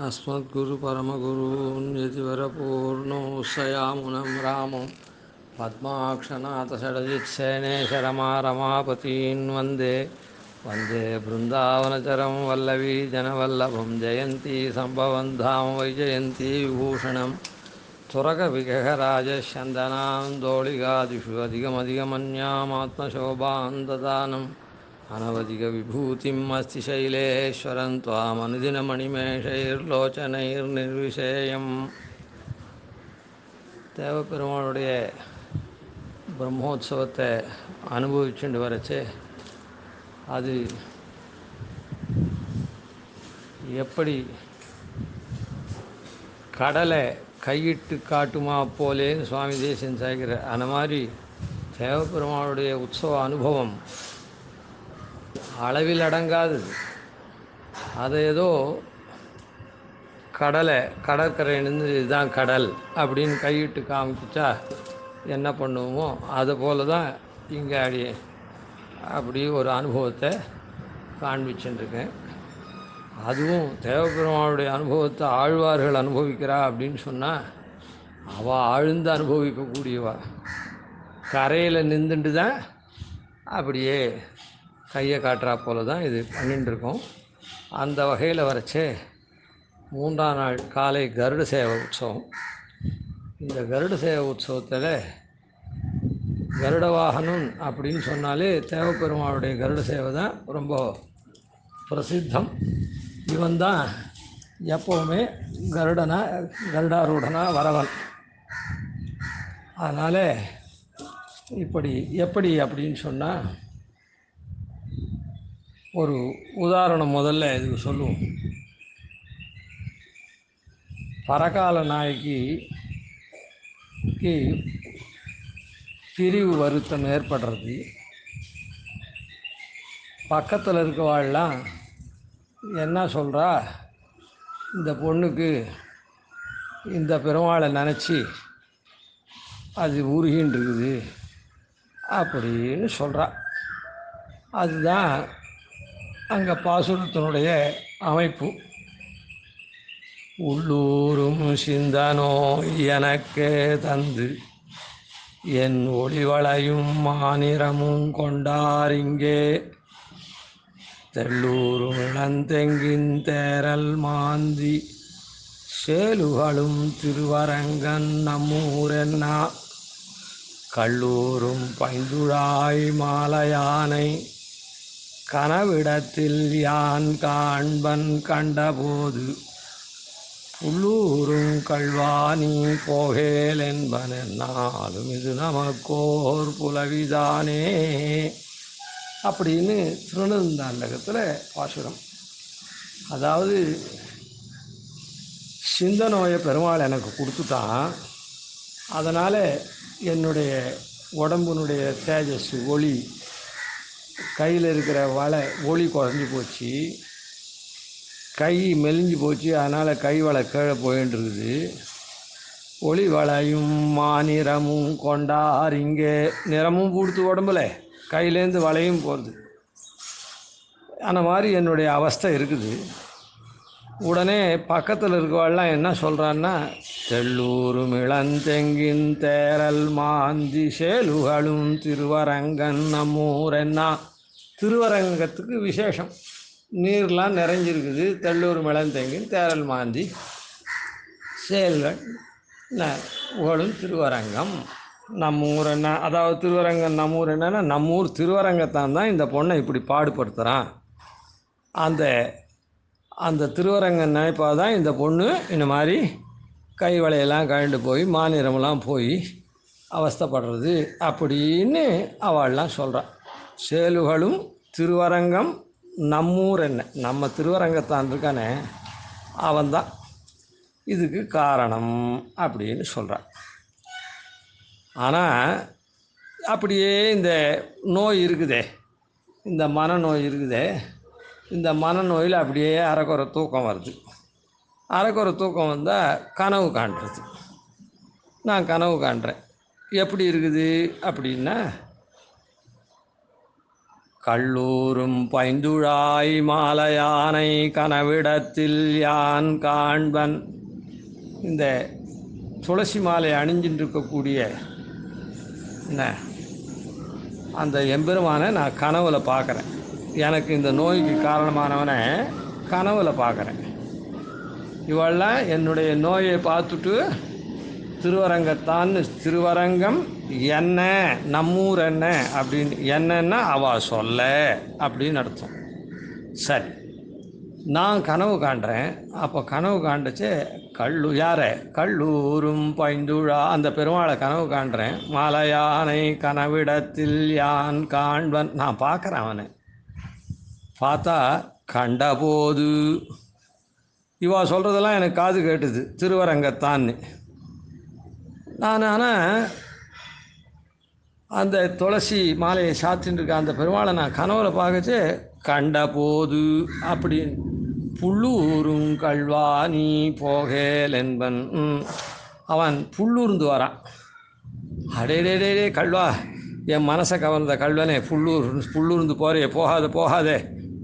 अस्मद्गुरुपरमगुरून् यतिवरपूर्णोऽस्सयामुनं रामं पद्माक्षनाथषडजित्सेनेशरमारमापतीन् वन्दे वन्दे बृन्दावनचरं वल्लवी जनवल्लभं जयन्ती सम्भवं धाम वैजयन्ती विभूषणं तुरगविगहराजश्चन्दनां दोळिगादिषु अधिगमधिगमन्यामात्मशोभां ददानम् अनवधिकविभूतिम् अस्ति शैलेश्वरं त्वामनुदिनमणिमेषैर्लोचनैर्निर्विशेयम्. தேவப்பெருமானுடைய பிரம்மோற்சவத்தை அனுபவிச்சுட்டு வரச்சே அது எப்படி கடலை கையிட்டு காட்டுமா போலேன்னு சுவாமி தேசிகன் சாய்க்கிறார். அந்த மாதிரி தேவப்பெருமானுடைய உற்சவ அனுபவம் அளவில் அடங்காதது. அதை ஏதோ கடற்கரையிலேருந்து இதுதான் கடல் அப்படின்னு கையிட்டு காமிச்சா என்ன பண்ணுவோமோ அது போல தான் இங்கே அப்படி ஒரு அனுபவத்தை காண்பிச்சுட்டுருக்கேன். அதுவும் தேவபெருமானுடைய அனுபவத்தை ஆழ்வார்கள் அனுபவிக்கிறா அப்படின்னு சொன்னால் அவள் ஆழ்ந்து அனுபவிக்கக்கூடியவா. கரையில் நின்றுட்டு தான் அப்படியே கையை காட்டுறா போல தான் இது பண்ணிட்டுருக்கோம். அந்த வகையில் வரைச்சே 3ஆம் நாள் காலை கருட சேவை உற்சவம். இந்த கருட சேவை உற்சவத்தில் கருட வாகனம் அப்படின்னு சொன்னாலே தேவப்பெருமானுடைய கருட சேவை தான் ரொம்ப பிரசித்தம். இவன் தான் எப்போவுமே கருடாரூடனாக வரவன். அதனால் எப்படி அப்படின்னு சொன்னால் ஒரு உதாரணம் முதல்ல இதுக்கு சொல்லுவோம். பரகால நாய்க்கு பிரிவு வருத்தம் ஏற்படுறது. பக்கத்தில் இருக்கவாள்லாம் என்ன சொல்கிறா, இந்த பொண்ணுக்கு இந்த பெருமாளை நினச்சி அது உருகின்னு இருக்குது அப்படின்னு சொல்கிறா. அதுதான் அங்கே பாசுரத்தினுடைய அமைப்பு. உள்ளூரும் சிந்தனோ எனக்கே தந்து என் ஒளிவளையும் மாநிறமும் கொண்டாரிங்கே தெள்ளூரும் இளந்தெங்கின் தேரல் மாந்தி சேலுகளும் திருவரங்கன் நம்மூரென்னா கல்லூரும் பைந்துழாய் மாலையானை கனவிடத்தில் யான் காண்பன் கண்டபோது உள்ளூரும் கல்வானி போகேல் என்பனாலும் இது நமக்கோர் புலவிதானே அப்படின்னு திருநந்தாண்டகத்தில் பாசுரம். அதாவது சிந்தனோயை பெருமாள் எனக்கு கொடுத்துட்டான். அதனால் என்னுடைய உடம்புனுடைய தேஜஸ் ஒளி, கையில் இருக்கிற ஒளி குறைஞ்சி போச்சு, கை மெலிஞ்சு போச்சு. அதனால் கை வளை கீழே போயின்னு இருக்குது. ஒளி வளையும் மாநிறமும் கொண்டார் இங்கே நிறமும் கொடுத்து உடம்புல கையிலேருந்து வளையும் போகிறது. அந்த மாதிரி என்னுடைய அவஸ்தை இருக்குது. உடனே பக்கத்தில் இருக்கவாள்லாம் என்ன சொல்கிறான்னா, தெள்ளூரும் இளந்தெங்கின் தேரல் மாந்தி சேலுகளும் திருவரங்கன் நம்மூரென்னா. திருவரங்கத்துக்கு விசேஷம், நீர்லாம் நிறைஞ்சிருக்குது. தெள்ளூர் இளந்தெங்கின் தேரல் மாந்தி சேல்கள் உகழும் திருவரங்கம் நம்மூர் என்ன. அதாவது திருவரங்கம் நம்மூர் என்னன்னா, நம்மூர் திருவரங்கத்தான் தான் இந்த பொண்ணை இப்படி பாடுபடுத்துகிறான். அந்த திருவரங்கம் நினைப்பாக தான் இந்த பொண்ணு இந்த மாதிரி கை வளையெல்லாம் கழண்டு போய் மாநிறமெல்லாம் போய் அவஸ்தைப்படுறது அப்படின்னு அவள்லாம் சொல்கிறான். சேலுகளும் திருவரங்கம் நம்மூர் என்ன, நம்ம திருவரங்கத்தான் இருக்கானே அவன்தான் இதுக்கு காரணம் அப்படின்னு சொல்கிறான். ஆனால் அப்படியே இந்த நோய் இருக்குதே, இந்த மனநோய் இருக்குதே, இந்த மனநோயில் அப்படியே அரைக்குறை தூக்கம் வருது. அரைக்குறை தூக்கம் வந்தால் கனவு காண்றது. நான் கனவு காண்றேன். எப்படி இருக்குது அப்படின்னா, கல்லூரும் பைந்துழாய் மாலையானை கனவிடத்தில் யான் காண்பன். இந்த துளசி மாலை அணிஞ்சின்னு இருக்கக்கூடிய என்ன அந்த எம்பெருமானை நான் கனவுல பார்க்குறேன். எனக்கு இந்த நோய்க்கு காரணமானவனை கனவுல பார்க்குறேன். இவெல்லாம் என்னுடைய நோயை பார்த்துட்டு திருவரங்கத்தான்னு, திருவரங்கம் என்ன, நம்மூர் என்ன அப்படின்னு, என்னன்னா அவ சொல்ல அப்படின்னு அர்த்தம். சரி, நான் கனவு காண்றேன். அப்போ கனவு காண்டச்சு கல்லூரும் பைந்துழா அந்த பெருமாளை கனவு காண்றேன். மாலையானை கனவிடத்தில் யான் காண்பன். நான் பார்க்குறேன் அவனை. பார்த்தா கண்டபோது இவா சொல்கிறதெல்லாம் எனக்கு காது கேட்டுது, திருவரங்கத்தான்னு. நான் ஆனால் அந்த துளசி மாலையை சாத்தின்னு இருக்க அந்த பெருமாளை நான் கனவுல பார்க்கச்சு கண்டபோது அப்படின்னு புல்லூரும் கல்வா நீ போகேல் என்பன். அவன் புல்லூர்ந்து வரான். அடேடே கல்வா, என் மனசை கவர்ந்த கல்வனே, புல்லூர்ந்து போறே, போகாதே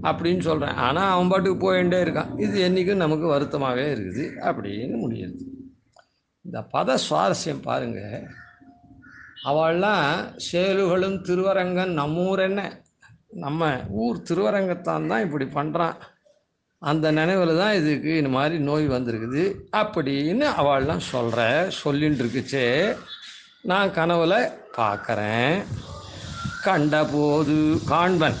அப்படின்னு சொல்கிறேன். ஆனால் அவன் பாட்டுக்கு போயிட்டே இருக்கான். இது என்றைக்கும் நமக்கு வருத்தமாகவே இருக்குது அப்படின்னு முடியுது. இந்த பத சுவாரஸ்யம் பாருங்கள். அவள்லாம் சேலுகளும் திருவரங்கன் நம்மூர் என்ன, நம்ம ஊர் திருவரங்கத்தான் தான் இப்படி பண்ணுறான். அந்த நினைவில் தான் இதுக்கு இந்த மாதிரி நோய் வந்திருக்குது அப்படின்னு அவள்லாம் சொல்லின்னு இருக்குச்சே. நான் கனவுல பார்க்குறேன். கண்டபோது காண்பன்.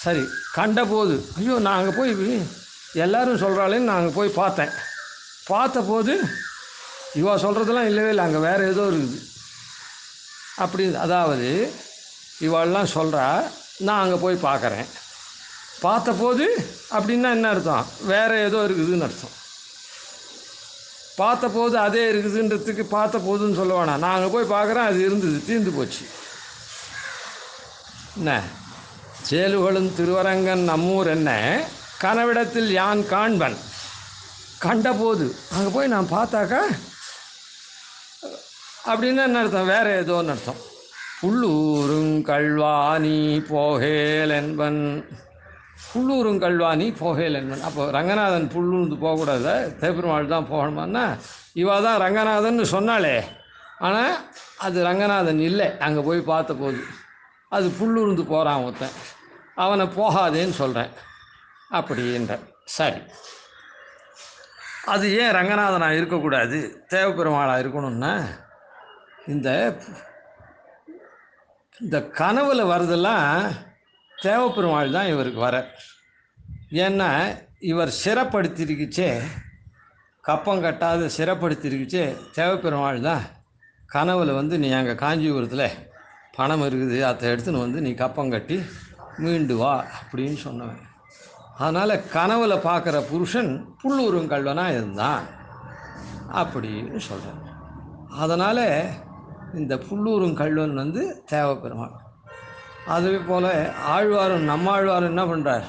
சரி, கண்டபோது ஐயோ நான் அங்கே போய் எல்லோரும் சொல்கிறாளேன்னு நான் அங்கே போய் பார்த்தேன். பார்த்தபோது இவா சொல்கிறதெல்லாம் இல்லவே இல்லை, அங்கே வேறு ஏதோ இருக்குது அப்படி. அதாவது இவாளெலாம் சொல்கிறா, நான் அங்கே போய் பார்க்குறேன். பார்த்தபோது அப்படின்னா என்ன அர்த்தம்? வேறு ஏதோ இருக்குதுன்னு அர்த்தம். பார்த்தபோது அதே இருக்குதுன்றதுக்கு பார்த்தபோதுன்னு சொல்ல வேணாம். நான் அங்கே போய் பார்க்குறேன், அது இருந்தது, தீர்ந்து போச்சு. என்ன சேலுகளும் திருவரங்கன் நம்மூர் என்ன கனவிடத்தில் யான் காண்பன். கண்டபோது அங்கே போய் நான் பார்த்தாக்கா அப்படின்னா என்ன அர்த்தம்? வேறு ஏதோன்னு அர்த்தம். புல்லூருங்கல்வா நீ போகேல் என்பன். புல்லூருங்கல்வா நீ போகேல் என்பன். அப்போ ரங்கநாதன் புல்லூர்ந்து போகக்கூடாது, தேப்பெருமாள் தான் போகணுமான்னா இவா தான் ரங்கநாதன் சொன்னாலே. ஆனால் அது ரங்கநாதன் இல்லை. அங்கே போய் பார்த்த போது அது புல்லூர்ந்து போகிறான் ஒருத்தன், அவனை போகாதேன்னு சொல்கிறேன் அப்படின்ற. சரி, அது ஏன் ரங்கநாதனாக இருக்கக்கூடாது, தேவப்பெருமாளாக இருக்கணும்னா, இந்த கனவில் வரதெல்லாம் தேவப்பெருமாள் தான் இவருக்கு வர. ஏன்னா இவர் சிறப்படுத்திருக்குச்சே, கப்பம் கட்டாத சிறப்படுத்திருக்குச்சே தேவப்பெருமாள் தான். கனவில் வந்து நீ அங்கே காஞ்சிபுரத்தில் பணம் இருக்குது, அதை எடுத்துன்னு வந்து நீ கப்பம் கட்டி மீண்டு வா அப்படின்னு சொன்னவன். அதனால் கனவில் பார்க்குற புருஷன் புல்லூருங்கல்வனாக இருந்தான் அப்படின்னு சொல்கிறேன். அதனால் இந்த புல்லூருங்கல்வன் வந்து தேவப்பெருமாள். அதுவே போல் ஆழ்வாரும் நம்மாழ்வாரும் என்ன பண்ணுறார்?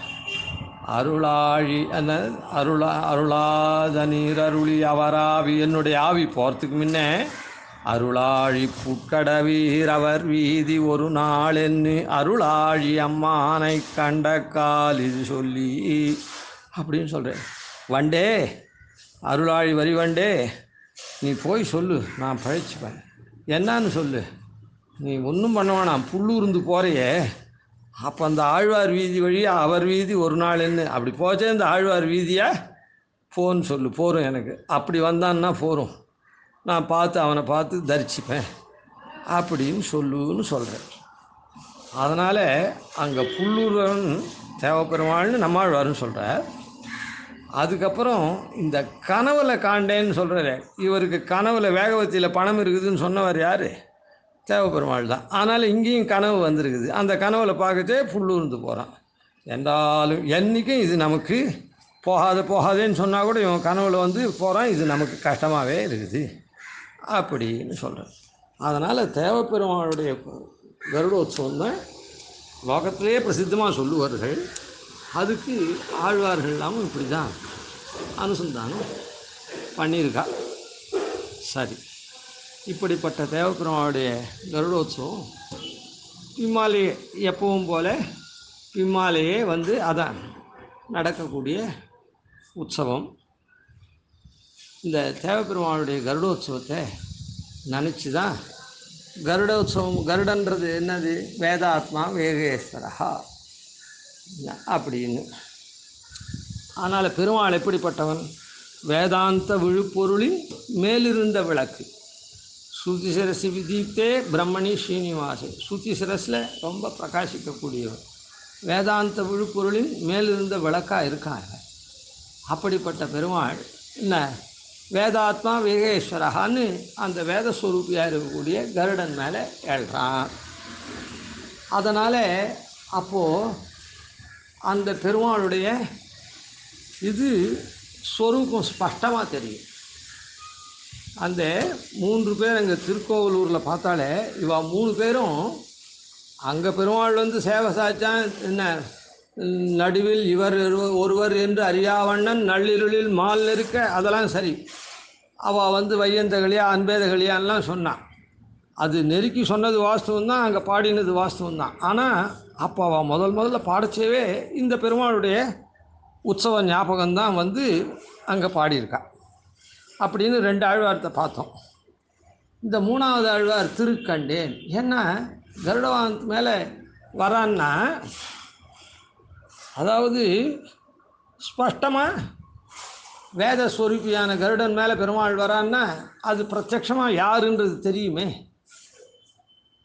அருளாழி அந்த அருளாத நீர் அருளி அவராவி, என்னுடைய ஆவி போகிறதுக்கு முன்னே அருளாழி புட்கடவீர் அவர் வீதி ஒரு நாள் என்று அருளாழி அம்மானை கண்ட கால் இது சொல்லி அப்படின்னு சொல்கிறேன். வண்டே, அருளாழி வரிவண்டே, நீ போய் சொல்லு, நான் பழிச்சுப்பேன். என்னான்னு சொல்லு, நீ ஒன்றும் பண்ண வேணாம், புல்லூர்ந்து போகிறையே, அப்போ அந்த ஆழ்வார் வீதி வழியாக அவர் வீதி ஒரு நாள் என்ன அப்படி போச்சே, இந்த ஆழ்வார் வீதியாக போன்னு சொல்லு, போகிறோம் எனக்கு. அப்படி வந்தான்னா போகிறோம், நான் அவனை பார்த்து தரிசிப்பேன் அப்படின்னு சொல்லுன்னு சொல்கிறேன். அதனால் அங்கே புல்லூரன் தேவப்பெருமாள்னு நம்மாழ்வார்னு சொல்கிறார். அதுக்கப்புறம் இந்த கனவில் காண்டேன்னு சொல்கிறாரு. இவருக்கு கனவில் வேகவத்தியில் பணம் இருக்குதுன்னு சொன்னவர் யார்? தேவப்பெருமாள் தான். ஆனால் இங்கேயும் கனவு வந்திருக்குது. அந்த கனவில் பார்க்கச்சே புல்லூர்ந்து போகிறான். என்றாலும் என்றைக்கும் இது நமக்கு போகாதேன்னு சொன்னால் கூட இவன் கனவில் வந்து போகிறான், இது நமக்கு கஷ்டமாகவே இருக்குது அப்படின்னு சொல்கிறேன். அதனால் தேவப்பெருமாளுடைய கருடோத்சவம் தான் லோகத்திலே பிரசித்தமாக சொல்லுவார்கள். அதுக்கு ஆழ்வார்கள் இல்லாமல் இப்படி தான் அனுசந்தானம் பண்ணியிருக்கா. சரி, இப்படிப்பட்ட தேவப்பெருமாளுடைய கருடோத்சவம் பிம்மாலேயே எப்பவும் போல பிம்மாலேயே வந்து அதான் நடக்கக்கூடிய உற்சவம். இந்த தேவப்பெருமாளுடைய கருடோத்சவத்தை நினச்சி தான் கருடோத்சவம். கருடன்றது என்னது? வேதாத்மா வேகேஸ்வரா அப்படின்னு. அதனால் பெருமாள் எப்படிப்பட்டவன்? வேதாந்த விழுப்பொருளின் மேலிருந்த விளக்கு. ஸ்ருதி சிரசி விதீப்தே பிரம்மணி ஸ்ரீனிவாசே. ஸ்ருதி சிரஸில் ரொம்ப பிரகாசிக்கக்கூடியவர். வேதாந்த விழுப்பொருளின் மேலிருந்த விளக்காக இருக்காங்க. அப்படிப்பட்ட பெருமாள் என்ன வேதாத்மா வேகேஸ்வரகான்னு அந்த வேதஸ்வரூபியாக இருக்கக்கூடிய கருடன் மேலே ஏழ்றான். அதனால் அப்போது அந்த பெருமாளுடைய இது ஸ்வரூபம் ஸ்பஷ்டமாக தெரியும். அந்த 3 பேர் அங்கே திருக்கோவலூரில் பார்த்தாலே இவா 3 பேரும் அங்கே பெருமாள் வந்து சேவை சாய்ச்சான். என்ன நடுவில் இவர் ஒருவர் என்று அறியாவண்ணன் நள்ளிருளில் மால் இருக்க, அதெல்லாம் சரி. அவள் வந்து வையந்தகளியா அன்பேதகளியான்லாம் சொன்னான். அது நெருக்கி சொன்னது வாஸ்தவம் தான், அங்கே பாடினது வாஸ்தவம் தான். ஆனால் அப்போ அவள் முதல்ல பாடச்சேவே இந்த பெருமாளுடைய உற்சவ ஞாபகம்தான் வந்து அங்கே பாடியிருக்கா. அப்படின்னு 2 ஆழ்வார்த்தை பார்த்தோம். இந்த 3வது ஆழ்வார் திருக்கண்டேன். ஏன்னா கருடவாகனத்து மேலே வரான்னா, அதாவது ஸ்பஷ்டமாக வேதஸ்வரூபியான கருடன் மேலே பெருமாள் வரான்னா அது பிரத்யட்சமாக யாருன்றது தெரியுமே.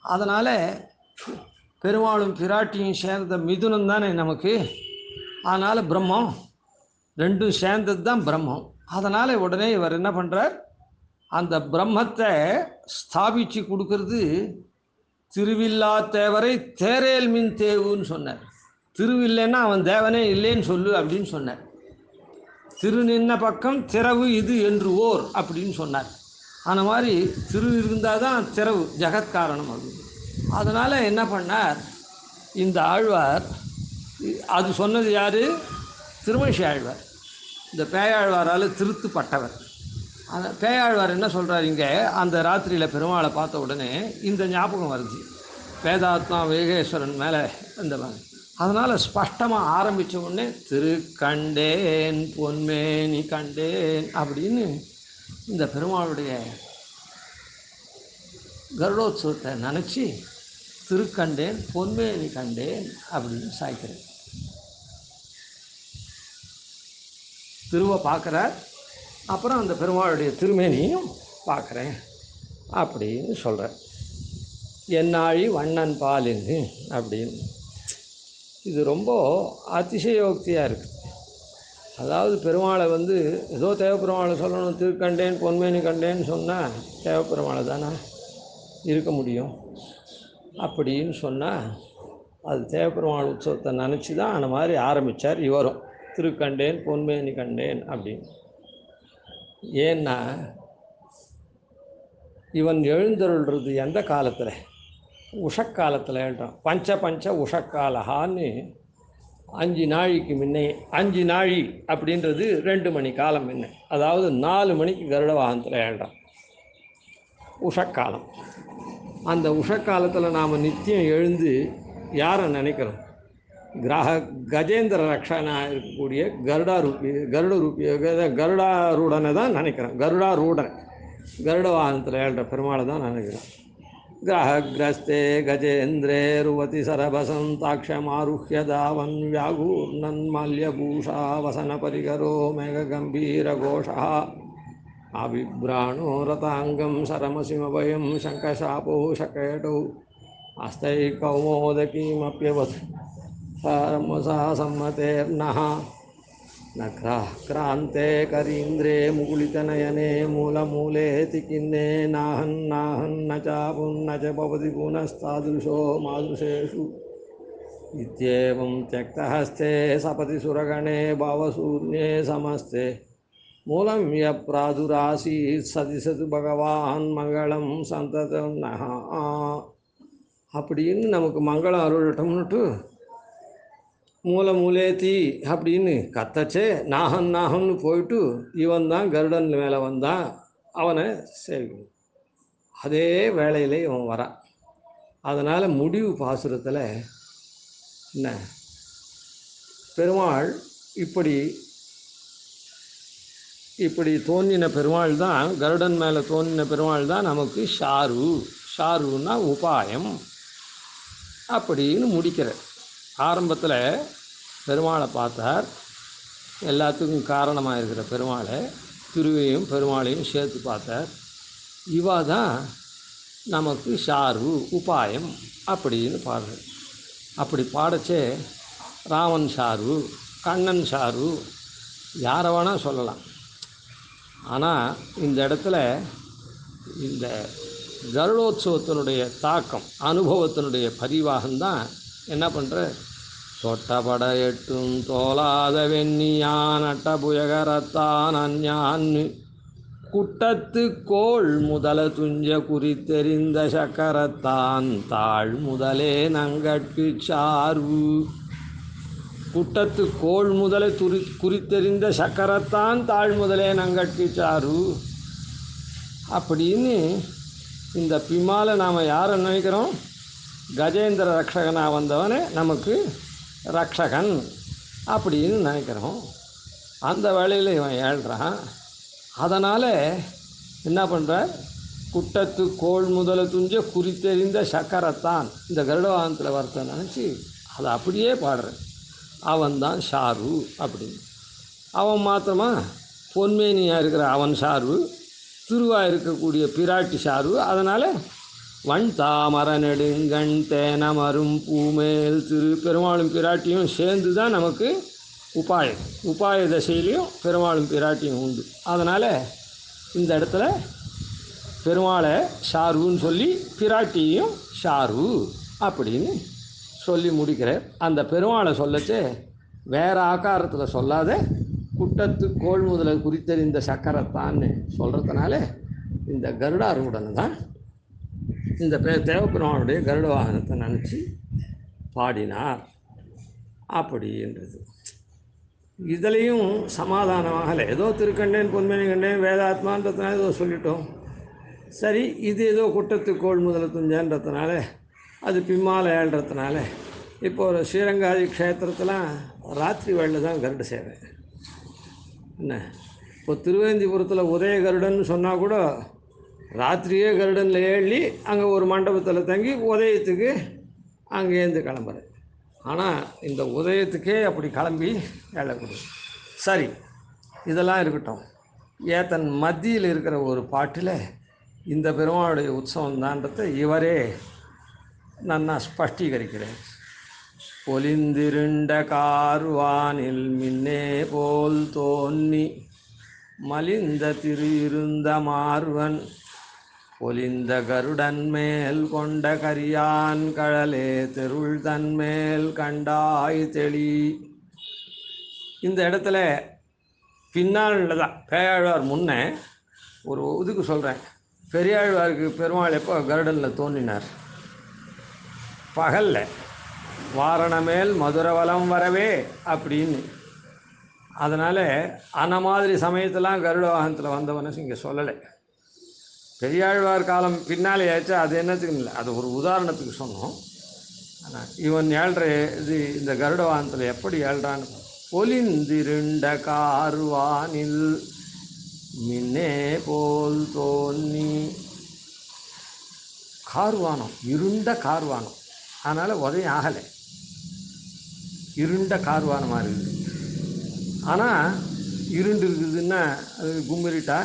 அதனால் பெருமாளும் பிராட்டியும் சேர்ந்த மிதுனம் தானே நமக்கு. அதனால் பிரம்மம் ரெண்டும் சேர்ந்தது தான் பிரம்மம். அதனால் உடனே இவர் என்ன பண்ணுறார்? அந்த பிரம்மத்தை ஸ்தாபித்து கொடுக்கறது. திருவில்லா தேவரை தேரேல் மின் தேவுன்னு சொன்னார். திருவில்லைன்னா அவன் தேவனே இல்லைன்னு சொல்லு அப்படின்னு சொன்னார். திரு நின்ன பக்கம் திறவு இது என்று ஓர் அப்படின்னு சொன்னார். அந்த மாதிரி திரு இருந்தால் தான் திறவு, ஜெகத்காரணம் அது. அதனால் என்ன பண்ணார் இந்த ஆழ்வார்? அது சொன்னது யார்? திருமழிசை ஆழ்வார். இந்த பேயாழ்வாரால் திருத்துப்பட்டவர். அந்த பேயாழ்வார் என்ன சொல்கிறார் இங்கே? அந்த ராத்திரியில் பெருமாளை பார்த்த உடனே இந்த ஞாபகம் வருது, வேதாத்மா வேகேஸ்வரன் மேலே இந்த மாதிரி. அதனால் ஸ்பஷ்டமாக ஆரம்பித்த உடனே திருக்கண்டேன் பொன்மேனி கண்டேன் அப்படின்னு இந்த பெருமாளுடைய கருடோத்சவத்தை நினச்சி திருக்கண்டேன் பொன்மேனி கண்டேன் அப்படின்னு சாய்க்கிறேன். திருவை பார்க்குறார், அப்புறம் அந்த பெருமாளுடைய திருமேனியும் பார்க்குறேன் அப்படின்னு சொல்கிறார். என்னாழி வண்ணன் பாலின்னு அப்படின்னு. இது ரொம்ப அதிசயோக்தியாக இருக்குது. அதாவது பெருமாளை வந்து ஏதோ தேவப்பெருமாளை சொல்லணும், திருக்கண்டேன் பொன்மேனி கண்டேன்னு சொன்னால் தேவப்பெருமாளை தானே இருக்க முடியும். அப்படின்னு சொன்னால் அது தேவப்பெருமாள் உற்சவத்தை நினச்சி தான் அந்த மாதிரி ஆரம்பித்தார் இவரும், திருக்கண்டேன் பொன்மேனி கண்டேன் அப்படின்னு. ஏன்னா இவன் எழுந்தருள்றது எந்த காலத்தில்? உஷக்காலத்தில் எழுறான். பஞ்ச உஷக்காலஹான்னு 5 நாழிக்கு முன்னே. 5 நாழி அப்படின்றது 2 மணி காலம் முன்ன. அதாவது 4 மணிக்கு கருட வாகனத்தில் எழுறான். உஷக்காலம். அந்த உஷக்காலத்தில் நாம் நித்தியம் எழுந்து யாரை நினைக்கிறோம்? கஜேந்திர ரக்ஷனாக இருக்கக்கூடிய கருடாரூடனை தான் நினைக்கிறோம். கருடாரூடன் கருட வாகனத்தில் எழுற பெருமாளை தான் நினைக்கிறோம். கிரஹகிரஸ்தே கஜேந்திரே ருவதி சரபசந்தாட்சமாருஹ்ய தாவன் வியாகூர்ணன் மல்யபூஷா வசன பரிகரோ மேககம்பீர கோஷா அபிப்ராணோ ரதாங்கம் சரமசிமபயம் சங்கசாபோ சகேடோ அஸ்தை கௌமோதகீமப்யவத் ரமசா சம்மதேர்னஹ நக்ராக்ராந்தே கரீந்திரே முகுளிதநயனே மூலமூலேதி கிண்ணே நாஹன்னாஹன்ன சாபுன்ன ச பவதி புனஸ்தாதுஷோ மாதுஷேஷு இத்யேவம் த்யக்தஹஸ்தே சபதி சுரகணே பவசூன்யே சமஸ்தே மூலம் யப்ராதுராசீத் சதிசது பகவான் மங்களம் சந்ததம் நஹா அப்படின்னு நமக்கு மங்களம் அருளட்டம்னுட்டு மூலேத்தி அப்படின்னு கத்தச்சே நாகன்னு போயிட்டு இவன் தான் கருடன் மேலே வந்தான், அவனை சேவிக்கணும். அதே வேளையில் இவன் வரான். அதனால் முடிவு பாசுரத்தில் என்ன பெருமாள் இப்படி இப்படி தோன்றின பெருமாள் தான், கருடன் மேலே தோன்றின பெருமாள் தான் நமக்கு ஷாருன்னா உபாயம் அப்படின்னு முடிக்கிற. ஆரம்பத்தில் பெருமாளை பார்த்தார், எல்லாத்துக்கும் காரணமாக இருக்கிற பெருமாளை, திருவையும் பெருமாளையும் சேர்த்து பார்த்தார். இவா தான் நமக்கு உபாயம் அப்படின்னு பாடுற. அப்படி பாடச்சே ராமன் கண்ணன் யாரை வேணால் சொல்லலாம். ஆனால் இந்த இடத்துல இந்த கருடோத்சவத்தினுடைய தாக்கம், அனுபவத்தினுடைய பதிவாகம்தான் என்ன பண்ணுற, தொட்டபட எட்டும் தோலாத வெண்ணியான் அட்டபுயகரத்தான் அஞ்ஞான்னு குட்டத்து கோள் முதல துஞ்ச குறித்தெறிந்த சக்கரத்தான் தாழ் முதலே நங்கட்கு சார்வு. குட்டத்து கோள் முதலை குறித்தெறிந்த சக்கரத்தான் தாழ் முதலே நங்கட்கு சார்வு அப்படின்னு இந்த பிமால நாம் யாரை நினைக்கிறோம், கஜேந்திர ரக்ஷகனாக வந்தவனே நமக்கு ரக்ஷகன் அப்படின்னு நினைக்கிறோம். அந்த வேளையில் இவன் ஏழ்றான். அதனால் என்ன பண்ணுறார், குட்டத்து கோள் முதல துஞ்ச குறித்தெறிந்த சக்கரத்தான் இந்த கருடவாகனத்தில் வரத்தை நினச்சி அதை அப்படியே பாடுறேன். அவன்தான் அப்படின்னு. அவன் மாத்திரமா பொன்மேனியாக இருக்கிற அவன் திருவாக இருக்கக்கூடிய பிராட்டி அதனால் வன் தாமர நெடுங்கண் தேனமரும் பூமேல் பெருமாளும் பிராட்டியும் சேர்ந்து தான் நமக்கு உபாய தசையிலையும் பெருமாளும் பிராட்டியும் உண்டு. அதனால் இந்த இடத்துல பெருமாளை ஷாருன்னு சொல்லி பிராட்டியும் அப்படின்னு சொல்லி முடிக்கிறார். அந்த பெருமாளை சொல்லச்சே வேறு ஆக்காரத்தில் சொல்லாத குட்டத்து கோள் முதல குறித்தறிந்த சக்கரத்தான்னு சொல்கிறதுனால இந்த கருடாரூடனை தான் இந்த தேவப்பெருமானுடைய கருட வாகனத்தை நினச்சி பாடினார் அப்படின்றது. இதுலேயும் சமாதானமாகலை. ஏதோ திருக்கண்டேன் பொன்மேனி கண்டேன் வேதாத்மான்றதுனால ஏதோ சொல்லிட்டோம். சரி, இது ஏதோ குட்டத்து கோள் முதல துஞ்சன்றதுனால அது பிம்மால ஏழ்றதுனால இப்போ ஒரு ஸ்ரீரங்காதி க்ஷேத்திரத்தெலாம் ராத்திரி வேளையில் தான் கருட சேவை. என்ன இப்போ திருவேந்திபுரத்தில் உதய கருடன்னு சொன்னால் கூட ராத்திரியே கருடனில் ஏழி அங்கே ஒரு மண்டபத்தில் தங்கி உதயத்துக்கு அங்கேருந்து கிளம்புறேன். ஆனால் இந்த உதயத்துக்கே அப்படி கிளம்பி எழக்கூடாது. சரி, இதெல்லாம் இருக்கட்டும். ஏத்தன் மத்தியில் இருக்கிற ஒரு பாட்டில் இந்த பெருமாளுடைய உற்சவம் தான்றதை இவரே நான் ஸ்பஷ்டீகரிக்கிறேன். பொலிந்திருண்ட கார்வானில் மின்னே போல் தோன்னி மலிந்த திரு இருந்த மார்வன் பொலிந்த கருடன் மேல் கொண்ட கரியான் கழலே தெருள் தன்மேல் கண்டாய் தெளி. இந்த இடத்துல பின்னால் தான் பேயாழ்வார் முன்னே ஒரு இதுக்கு சொல்கிறேன். பெரியாழ்வாருக்கு பெருமாள் எப்போ கருடனில் தோன்றினார், பகலில் வாரணமேல் மதுரவலம் வரவே அப்படின்னு. அதனால் அந்த மாதிரி சமயத்தெல்லாம் கருட வாகனத்தில் வந்தவனை இங்கே சொல்லலை. பெரியாழ்வார் காலம் பின்னாலே ஆச்சு, அது என்னத்துக்கு இல்லை, அது ஒரு உதாரணத்துக்கு சொன்னோம். ஆனால் இவன் இது இந்த கருட வாகனத்தில் எப்படி ஏழ்றான்னு, பொலிந்திருண்ட கார்வானில் மின்னே போல் தோன்னி. கார்வானம், இருண்ட கார்வானம், அதனால் உதயம் ஆகலை, இருண்ட கார்வானமாக இருக்குது. ஆனால் இருண்டு இருக்குதுன்னா அது கும்பிரிட்டா.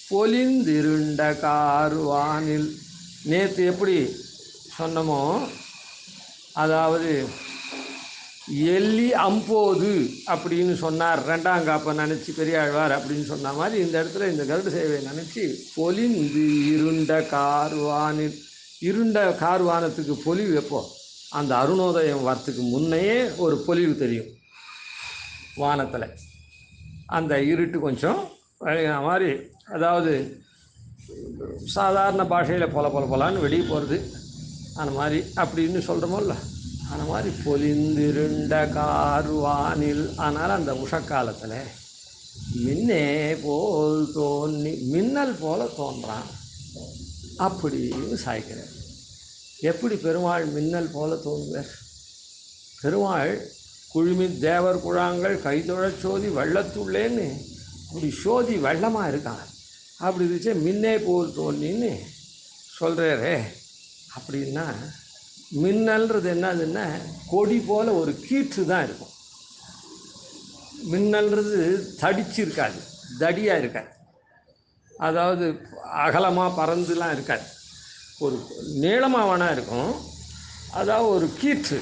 பொலிந்திருண்ட கார்வானில் நேற்று எப்படி சொன்னமோ, அதாவது எள்ளி அம்போது அப்படின்னு சொன்னார் ரெண்டாங்காப்பை நினச்சி பெரியாழ்வார் அப்படின்னு சொன்ன மாதிரி இந்த இடத்துல இந்த கருட சேவையை நினச்சி பொலிந்து இருண்ட கார்வானில். இருண்ட கார்வானத்துக்கு பொலிவு எப்போ, அந்த அருணோதயம் வரத்துக்கு முன்னையே ஒரு பொலிவு தெரியும் வானத்தில். அந்த இருட்டு கொஞ்சம் மாதிரி, அதாவது சாதாரண பாஷையில் பொலான்னு வெளியே போகிறது அந்த மாதிரி அப்படின்னு சொல்கிறோமோல்ல, அந்த மாதிரி பொலிந்திருண்ட கார்வானில். ஆனால் அந்த உஷக்காலத்தில் மின்னே போல் தோன்னி, மின்னல் போல் தோன்றான் அப்படின்னு சாய்க்கிறார். எப்படி பெருமாள் மின்னல் போல தோன்றுவார்? பெருமாள் குழுமி தேவர் குழாங்கள் கைதொழச் சோதி வெள்ளத்துள்ளேன்னு அப்படி சோதி வெள்ளமாக இருக்கான். அப்படி இருந்துச்சு மின்னே போல் தோன்றின்னு சொல்கிறாரே. அப்படின்னா மின்னல்ன்றது என்னதுன்னா கொடி போல் ஒரு கீற்று தான் இருக்கும். மின்னல்ன்றது தடிச்சு இருக்காது, தடியாக இருக்காது. அதாவது அகலமாக பறந்துலாம் இருக்காது, ஒரு நீளமாக வேணா இருக்கும். அதாவது ஒரு கீற்று.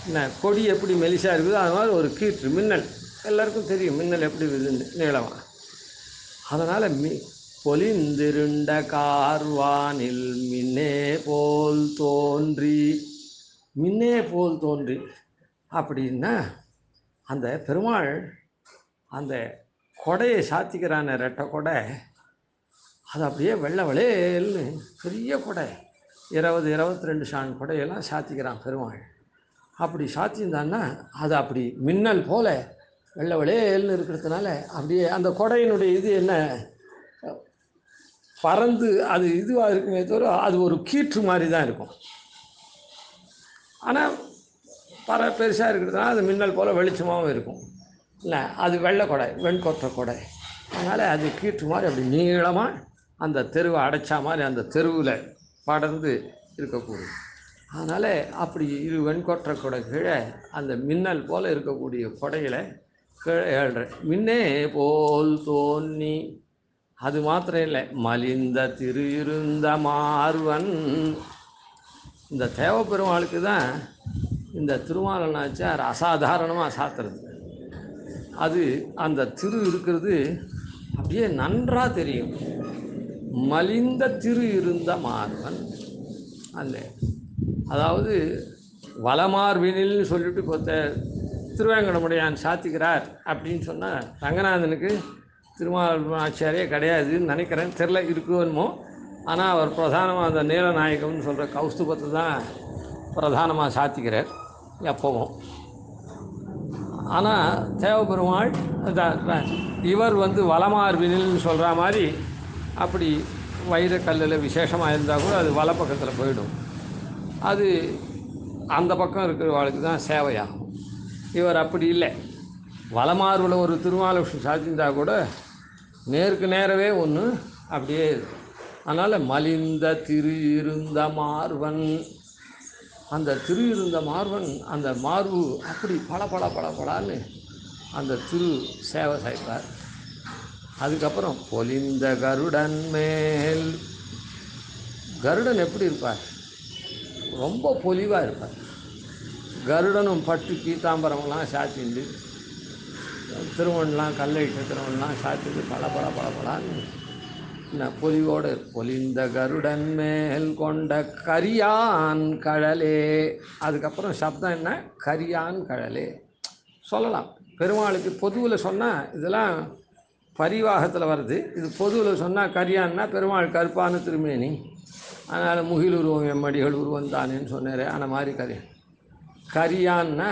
என்ன கொடி எப்படி மெலிசாக இருக்குதோ அது மாதிரி ஒரு கீற்று மின்னல். எல்லாருக்கும் தெரியும் மின்னல் எப்படி இருக்குதுன்னு, நீளமாக. அதனால் பொலிந்திருண்ட கார்வானில் மின்னே போல் தோன்றி, மின்னே போல் தோன்றி அப்படின்னா அந்த பெருமாள் அந்த கொடையை சாத்திக்கிறான ரெட்டை கொடை, அது அப்படியே வெள்ளை வளையல்னு பெரிய கொடை, 22 சான் கொடையெல்லாம் சாத்திக்கிறான் பெருமாள். அப்படி சாத்தியிருந்தான்னா அது அப்படி மின்னல் போல் வெள்ளை வளையல்னு இருக்கிறதுனால அப்படியே அந்த கொடையினுடைய இது என்ன பறந்து அது இதுவாக இருக்குமே தவிர அது ஒரு கீற்று மாதிரி தான் இருக்கும். ஆனால் பெருசாக இருக்கிறதுனால அது மின்னல் போல் வெளிச்சமாகவும் இருக்கும். இல்லை, அது வெள்ளை கொடை, வெண்கொற்ற கொடை. அதனால் அது கீற்று மாதிரி அப்படி நீளமாக அந்த தெருவை அடைச்சா மாதிரி அந்த தெருவில் படர்ந்து இருக்கக்கூடும். அதனால் அப்படி இது வெண்கொற்ற கொடை கீழே அந்த மின்னல் போல் இருக்கக்கூடிய கொடையில் கீழே ஏழ்ற மின்னே போல் தோன்னி. அது மாத்திரம் இல்லை, மலிந்த திரு இருந்த மார்வன். இந்த தேவப்பெருமாளுக்கு தான் இந்த திருமாலனாச்சார் அசாதாரணமாக சாத்துறது. அது அந்த திரு இருக்கிறது அப்படியே நன்றாக தெரியும். மலிந்த திரு இருந்த மார்வன் அல்ல, அதாவது வளமார்வினில் சொல்லிட்டு இப்போ திருவேங்கடமுடையான் சாத்திக்கிறார் அப்படின்னு சொன்னால் ரங்கநாதனுக்கு திருமாலாச்சாரியே கிடையாதுன்னு நினைக்கிறேன், தெரில, இருக்குமோ. ஆனால் அவர் பிரதானமாக அந்த நீலநாயகம்னு சொல்கிற கௌஸ்துபத்தை தான் பிரதானமாக சாத்திக்கிறார் எப்பவும். ஆனால் தேவபெருமாள் இவர் வலமார்பினில்னு சொல்கிற மாதிரி அப்படி வைரக்கல்லில் விசேஷமாக இருந்தால் கூட அது வல பக்கத்தில் போயிடும். அது அந்த பக்கம் இருக்கிறவாளுக்கு தான் சேவையாகும். இவர் அப்படி இல்லை, வலமார்பில் ஒரு திருமாலகிருஷ்ணன் சாத்தியிருந்தால் கூட நேருக்கு நேரவே ஒன்று அப்படியே. அதனால் மலிந்த திரு இருந்த மார்வன், அந்த திரு இருந்த மார்வன், அந்த மார்பு அப்படி பளபளன்னு அந்த திரு சேவை சாய்ப்பார். அதுக்கப்புறம் பொலிந்த கருடன் மேல், கருடன் எப்படி இருப்பார்? ரொம்ப பொலிவாக இருப்பார். கருடனும் பட்டு பீதாம்பரம்லாம் சாத்திண்டு, திருமணம்லாம் கல்லைட்டு திருமணம்லாம் சாத்திட்டு பளபளான்னு பொலிவோடு. பொலிந்த கருடன் மேல் கொண்ட கரியான் கழலே. அதுக்கப்புறம் சப்தம் என்ன? கரியான் கழலே சொல்லலாம். பெருமாளுக்கு பொதுவில் சொன்னால் இதெல்லாம் பரிவாகத்தில் வருது. இது பொதுவில் சொன்னால் கரியான்னா பெருமாள் கருப்பான திருமேனி, அதனால் முகில் உருவம் எம்மடிகள் உருவம் தானேன்னு சொன்னார். அந்த மாதிரி கரியான்னா,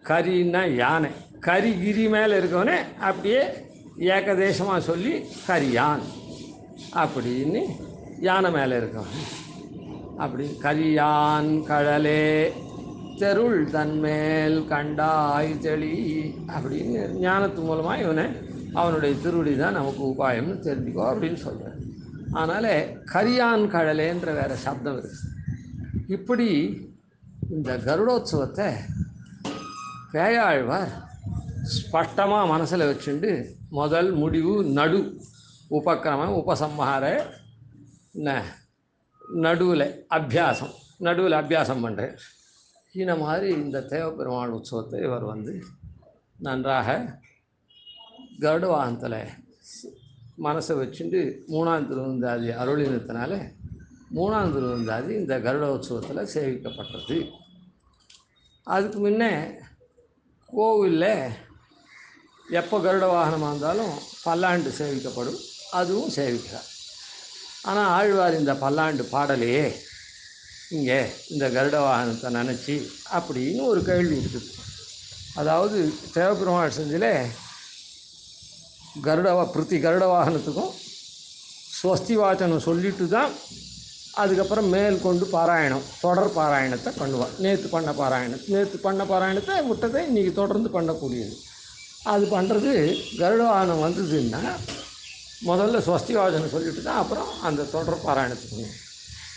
கரின்னா யானை, கரிகிரி மேலே இருக்கவனே அப்படியே ஏகதேசமாக சொல்லி கரியான் அப்படின்னு யானை மேலே இருக்கவன். அப்படி கரியான் கழலே தெருள் தன்மேல் கண்டாய் தெளி அப்படின்னு ஞானத்து மூலமாக இவனை அவனுடைய திருவடி தான் நமக்கு உபாயம்னு தெரிஞ்சுக்கோ அப்படின்னு சொல்கிறேன். அதனால் கரியான் கழலேன்ற வேறு சப்தம் இருக்குது. இப்படி இந்த கருடோத்சவத்தை பேயாழ்வார் ஸ்பஷ்டமாக மனசில் வச்சுண்டு முதல் முடிவு நடு உபக்கிரமம் உபசம்ஹார நடுவில் அபியாசம் பண்ணுறேன். இந்த மாதிரி இந்த தேவப்பெருமாள் உற்சவத்தை இவர் நன்றாக கருட வாகனத்தில் மனசை வச்சுட்டு 3ஆம் திருவந்தாதி அருளினத்தினால 3ஆம் திருவந்தாதி இந்த கருட உற்சவத்தில் சேவிக்கப்பட்டது. அதுக்கு முன்னே கோவிலில் எப்போ கருட வாகனமாக இருந்தாலும் பல்லாண்டு சேவிக்கப்படும், அதுவும் சேவிக்கிறார். ஆனால் ஆழ்வார் இந்த பல்லாண்டு பாடலையே இங்கே இந்த கருட வாகனத்தை நினச்சி அப்படின்னு ஒரு கேள்வி இருக்குது. அதாவது தேவபெருமாள் செஞ்சில் கருட வாகனத்துக்கும் ஸ்வஸ்தி வாசனம் சொல்லிட்டு தான் அதுக்கப்புறம் மேல் கொண்டு பாராயணம், தொடர் பாராயணத்தை பண்ணுவாள். நேற்று பண்ண பாராயணத்தை விட்டதை இன்றைக்கி தொடர்ந்து பண்ணக்கூடியது. அது பண்ணுறது கருட வாகனம் வந்ததுன்னா முதல்ல ஸ்வஸ்திவாசனை சொல்லிட்டு தான் அப்புறம் அந்த தொடர் பாராயணத்துக்கு.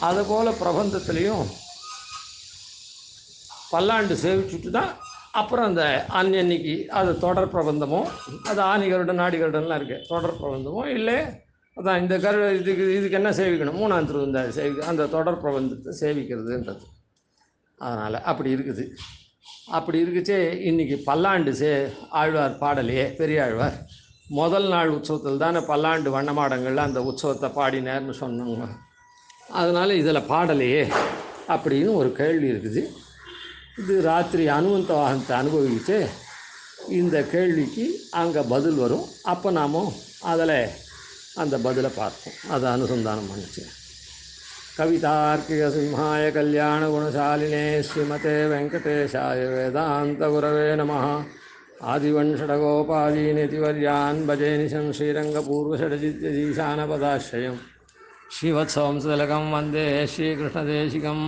அதுபோல் பிரபந்தத்துலேயும் பல்லாண்டு சேவிச்சுட்டு தான் அப்புறம் அந்த அன்னைக்கு அது தொடர் பிரபந்தமோ, அது ஆணிகருடன் நாடிகருடன்லாம் இருக்குது, தொடர் பிரபந்தமோ இல்லை அதான் இந்த இதுக்கு என்ன சேவிக்கணும், மூணாம் திருவந்தாதி அந்த தொடர் பிரபந்தத்தை சேவிக்கிறதுன்றது. அதனால் அப்படி இருக்குது. அப்படி இருக்குச்சே இன்றைக்கி பல்லாண்டு ஆழ்வார் பாடலையே பெரிய ஆழ்வார் முதல் நாள் உற்சவத்தில் தானே பல்லாண்டு வண்ணமாடங்களில் அந்த உற்சவத்தை பாடினார்னு சொன்னாங்க. அதனால் இதில் பாடலையே அப்படின்னு ஒரு கேள்வி இருக்குது. இது ராத்திரி அனுமந்த வாகனத்தை அனுபவிச்சு இந்த கேள்விக்கு அங்கே பதில் வரும். அப்போ நாம் அதில் அந்த பதிலை பார்ப்போம். அதை அனுசந்தானம் பண்ணிச்சு. கவிதார்க்கிக சிம்ஹாய கல்யாண குணசாலினே ஸ்ரீமதே வெங்கடேஷாய வேதாந்த குரவே நமः. ஆதிவன்ஷடகோபாதீனிதிவர்யான் பஜேனிஷம் ஸ்ரீரங்கபூர்வஷடஜித்யதீசானபதாश्रयं ஸ்ரீவத்சவம் சுதலகம் வந்தே ஸ்ரீகிருஷ்ணதேசிகம்.